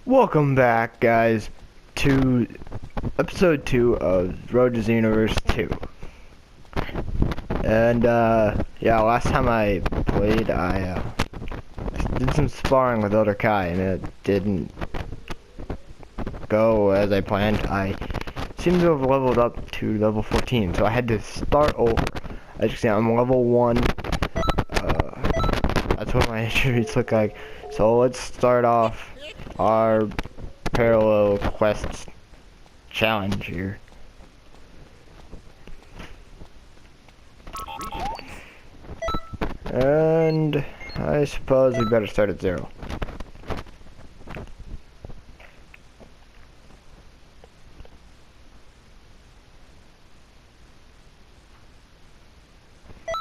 Welcome back, guys, to episode 2 of Road to Xenoverse 2. And, yeah, last time I played, I did some sparring with Elder Kai, and it didn't go as I planned. I seem to have leveled up to level 14, so I had to start over. As you can see, I'm level 1. That's what my attributes look like. So let's start off our parallel quests challenge here. And I suppose we better start at 0.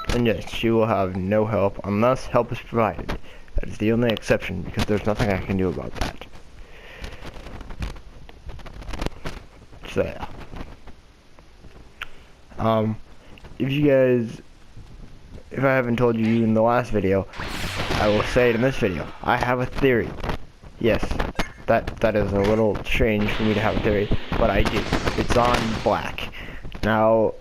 And yes, you will have no help unless help is provided. That is the only exception, because there's nothing I can do about that. So yeah. If I haven't told you in the last video, I will say it in this video. I have a theory. Yes, that is a little strange for me to have a theory, but I do. It's on black. Now,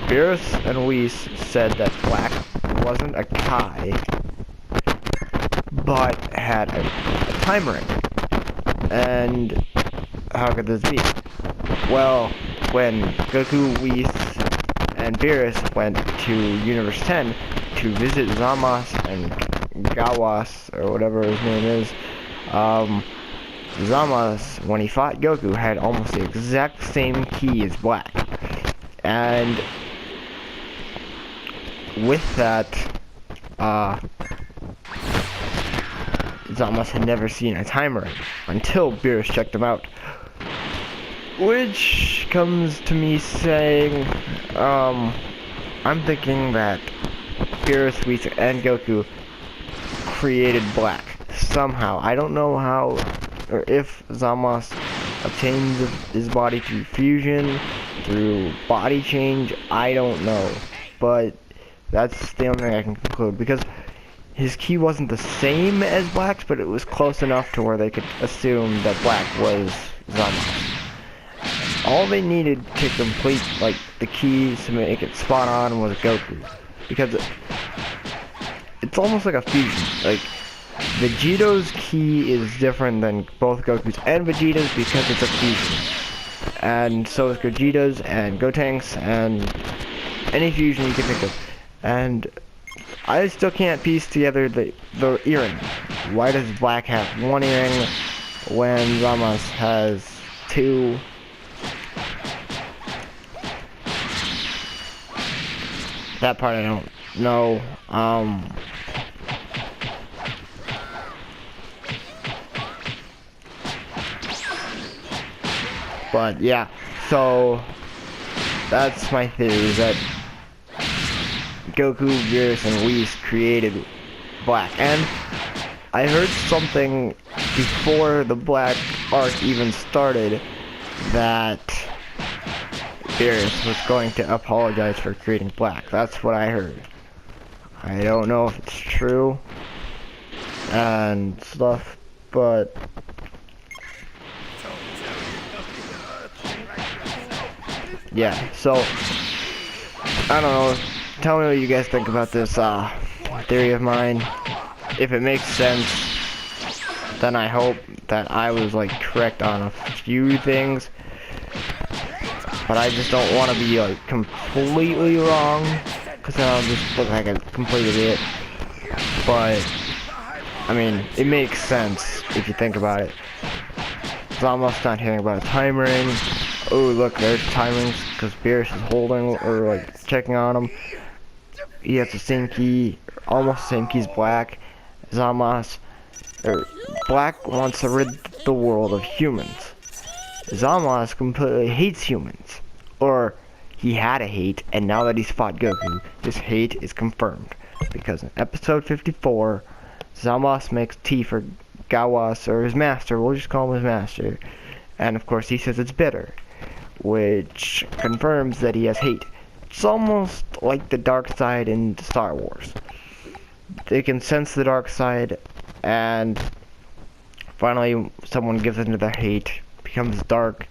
Beerus and Whis said that black wasn't a Kai, but had a time ring. And how could this be? Well, when Goku, Whis, and Beerus went to Universe 10 to visit Zamos and Gawas, or whatever his name is, Zamos, when he fought Goku, had almost the exact same key as Black. And with that, Zamos had never seen a timer until Beerus checked him out. Which comes to me saying, I'm thinking that Beerus, Whis, and Goku created Black somehow. I don't know how, or if Zamos obtains his body through fusion, through body change, I don't know. But that's the only thing I can conclude, because his ki wasn't the same as Black's, but it was close enough to where they could assume that Black was Zamos. All they needed to complete, like, the keys to make it spot on was Goku. Because it's almost like a fusion. Like, Vegeto's ki is different than both Goku's and Vegeta's because it's a fusion. And so is Gogeta's and Gotenks and any fusion you can think of. And I still can't piece together the earring. Why does Black have one earring when Zamos has 2? That part I don't know. But yeah, so that's my theory, that Goku, Beerus, and Whis created Black. And I heard something before the Black arc even started that Beerus was going to apologize for creating Black. That's what I heard. I don't know if it's true and stuff, but yeah, so I don't know. Tell me what you guys think about this theory of mine. If it makes sense, then I hope that I was like correct on a few things. But I just don't want to be like completely wrong, because then I'll just look like a complete idiot. But I mean, it makes sense if you think about it. Zamos not hearing about a time ring. Oh, look, there's time rings because Beerus is holding or like checking on him. He has the same key, almost the same key as Black. Zamos, or Black wants to rid the world of humans. Zamos completely hates humans. Or he had a hate, and now that he's fought Goku, his hate is confirmed. Because in episode 54, Zamos makes tea for Gawas, or his master, we'll just call him his master. And of course he says it's bitter, which confirms that he has hate. It's almost like the dark side in Star Wars. they can sense the dark side, and finally someone gives into their hate, becomes dark,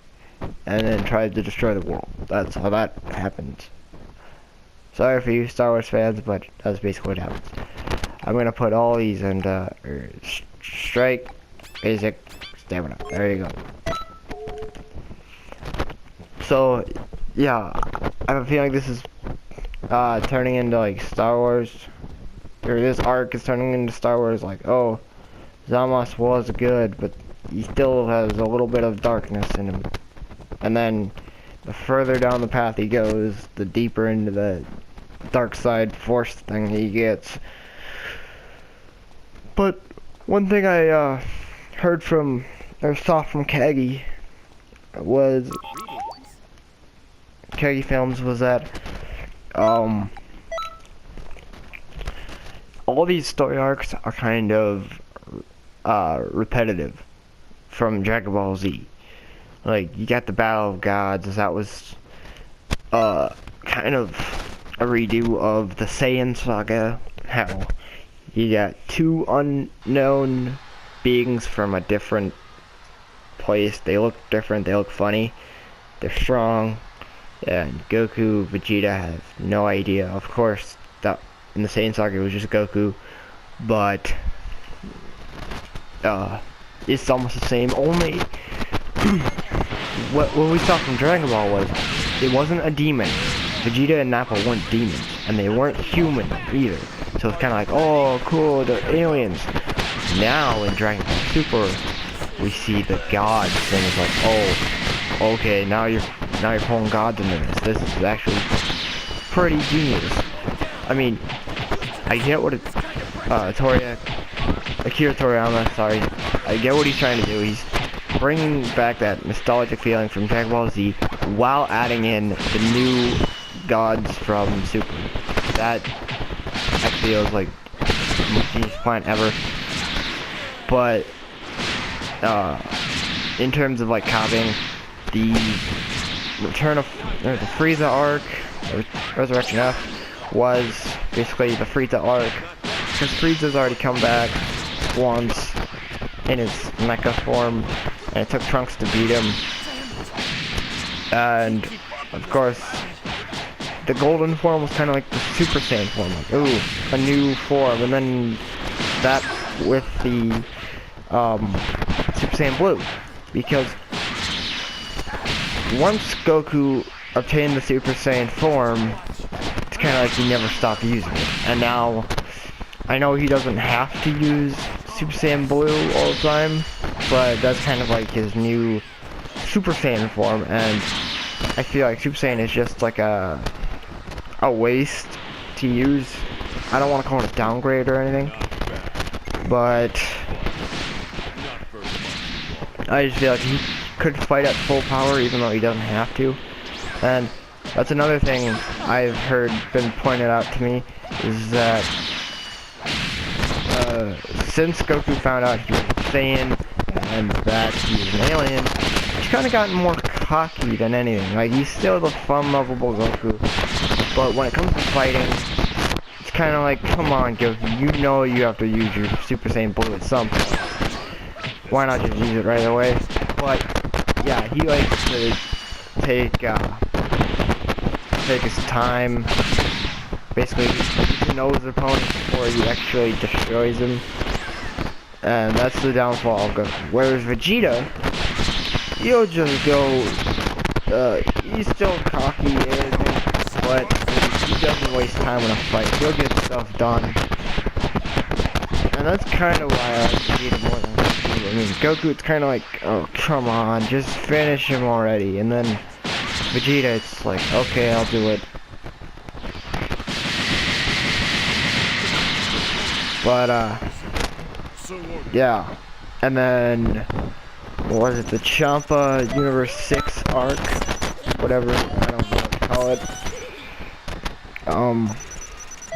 and then tries to destroy the world. That's how that happens. Sorry for you Star Wars fans, but that's basically what happens. I'm gonna put all these into strike, basic, stamina. There you go. So, yeah, I have a feeling this is turning into like Star Wars, or this arc is turning into Star Wars. Like, oh, Zamos was good, but he still has a little bit of darkness in him. And then, the further down the path he goes, the deeper into the dark side force thing he gets. But one thing I heard from, or saw from Kagi was, Kagi Films, was that all these story arcs are kind of repetitive from Dragon Ball Z. Like, you got the Battle of Gods, that was kind of a redo of the Saiyan saga. How you got two unknown beings from a different place. They look different, they look funny, they're strong, and Goku, Vegeta have no idea. Of course, that in the Saiyan saga it was just Goku, but it's almost the same, only what we saw from Dragon Ball was, it wasn't a demon. Vegeta and Nappa weren't demons, and they weren't human either. So it's kind of like, oh, cool, they're aliens. Now in Dragon Ball Super, we see the gods, and it's like, oh, okay, now you're pulling gods into this. This is actually pretty genius. I mean, I get what Akira Toriyama, sorry, I get what he's trying to do. He's bringing back that nostalgic feeling from Dragon Ball Z while adding in the new gods from Super. That actually was like the most genius plan ever. But in terms of like copying, the return of the Frieza arc, Resurrection F, was basically the Frieza arc, because Frieza's already come back once in his mecha form, and it took Trunks to beat him. And of course, the golden form was kind of like the Super Saiyan form, like, ooh, a new form, and then that with the Super Saiyan Blue, because once Goku obtained the Super Saiyan form, it's kind of like he never stopped using it. And now, I know he doesn't have to use Super Saiyan Blue all the time, but that's kind of like his new Super Saiyan form, and I feel like Super Saiyan is just like a waste to use. I don't want to call it a downgrade or anything, but I just feel like he could fight at full power even though he doesn't have to. And that's another thing I've heard been pointed out to me, is that since Goku found out he was Saiyan and that he was an alien, he's kind of gotten more cocky than anything. Like, he's still the fun, lovable Goku, but when it comes to fighting, it's kind of like, come on Goku, you know you have to use your Super Saiyan Blue at some point. Why not just use it right away? But yeah, he likes to take his time, basically get to know his opponent before he actually destroys him, and that's the downfall of Goku. Whereas Vegeta, he'll just go, he's still cocky and everything, but he doesn't waste time in a fight. He'll get stuff done, and that's kind of why I like Vegeta more than Goku. I mean, Goku, it's kind of like, oh, come on, just finish him already, and then Vegeta, it's like, okay, I'll do it. But, yeah. And then, what was it, the Champa Universe 6 arc? Whatever, I don't know what to call it.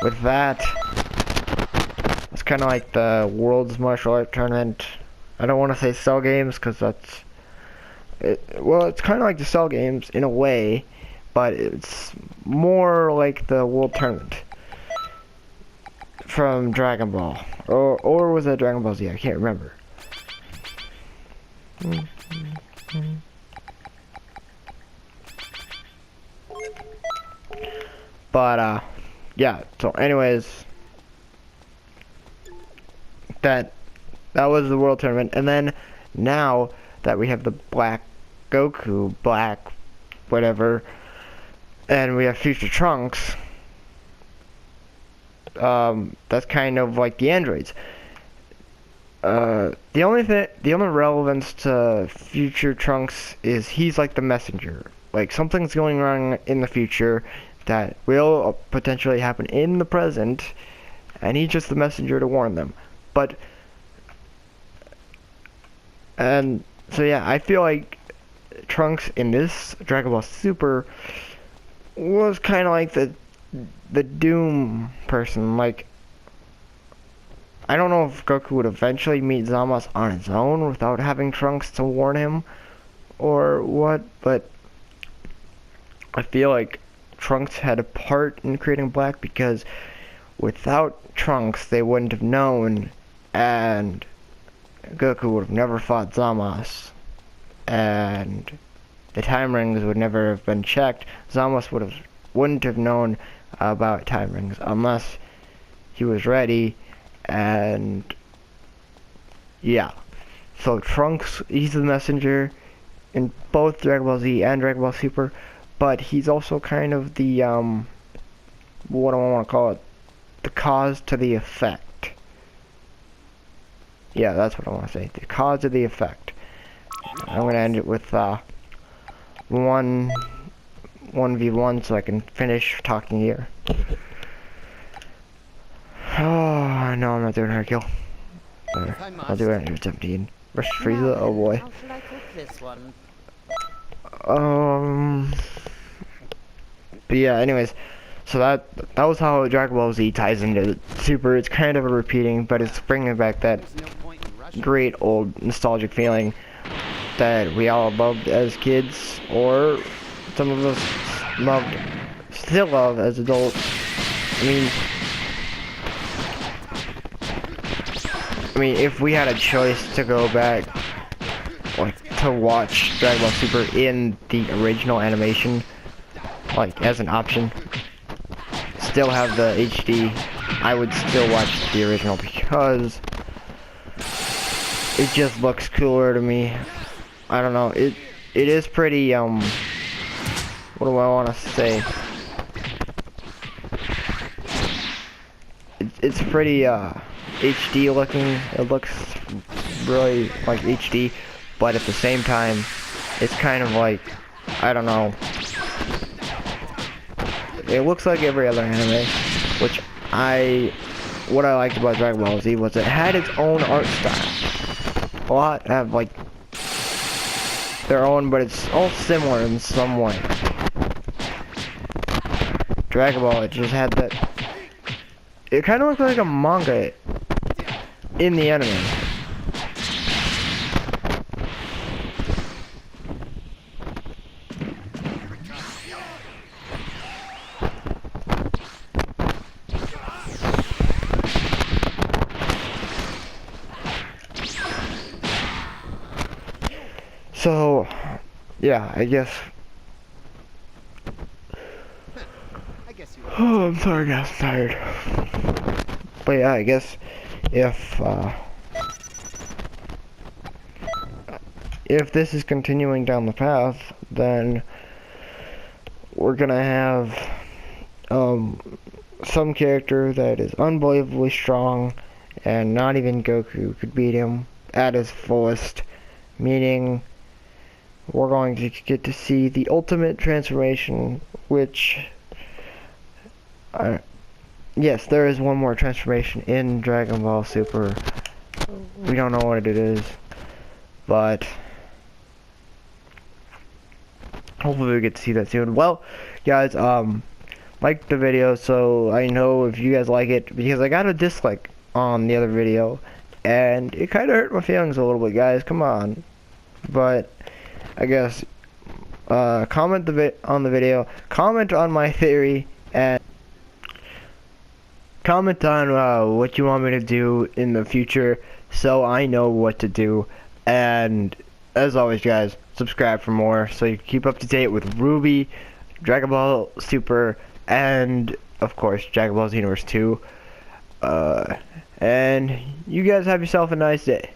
With that, it's kind of like the World's Martial Art Tournament. I don't want to say Cell Games, because that's... well, it's kind of like the Cell Games in a way, but it's more like the World Tournament. from Dragon Ball, or was that Dragon Ball Z? I can't remember. But yeah. So, anyways, that was the World Tournament, and then now that we have the Black Goku, Black whatever, and we have Future Trunks. That's kind of like the androids. The only relevance to Future Trunks is he's like the messenger. Like something's going wrong in the future that will potentially happen in the present, and he's just the messenger to warn them. And so yeah, I feel like Trunks in this Dragon Ball Super was kind of like the Doom person. Like, I don't know if Goku would eventually meet Zamasu on his own without having Trunks to warn him or what, but I feel like Trunks had a part in creating Black, because without Trunks they wouldn't have known, and Goku would have never fought Zamasu, and the time rings would never have been checked. Zamasu wouldn't have known about time rings unless he was ready, and yeah. So Trunks, he's the messenger in both Dragon Ball Z and Dragon Ball Super, but he's also kind of the what do I want to call it? The cause to the effect. Yeah, that's what I want to say. The cause of the effect. I'm gonna end it with 1v1 so I can finish talking here. Oh no, I'm not doing her kill. I'll do it at 17. Rush Frieza, oh boy. How should I cook this one? But yeah, anyways, so that was how Dragon Ball Z ties into Super. It's kind of a repeating, but it's bringing back that great old nostalgic feeling that we all loved as kids, or some of us still love as adults. I mean, if we had a choice to go back, like, to watch Dragon Ball Super in the original animation, like, as an option, still have the HD, I would still watch the original, because it just looks cooler to me. I don't know, it is pretty, what do I want to say? It's pretty, HD looking. It looks really like HD, but at the same time, it's kind of like, I don't know. It looks like every other anime, which what I liked about Dragon Ball Z was it had its own art style. A lot have like their own, but it's all similar in some way. Dragon Ball, it just had that. It kind of looked like a manga in the anime. So, yeah, I guess. Oh, I'm sorry guys, I'm tired. But yeah, I guess if this is continuing down the path, then we're gonna have some character that is unbelievably strong, and not even Goku could beat him at his fullest, meaning we're going to get to see the ultimate transformation, which yes, there is one more transformation in Dragon Ball Super. We don't know what it is, but hopefully we get to see that soon. Well, guys, like the video so I know if you guys like it, because I got a dislike on the other video, and it kind of hurt my feelings a little bit, guys. Come on. But I guess comment on the video, comment on my theory, and comment on what you want me to do in the future so I know what to do. And as always, guys, subscribe for more so you can keep up to date with Ruby, Dragon Ball Super, and of course Dragon Ball Xenoverse 2. And you guys have yourself a nice day.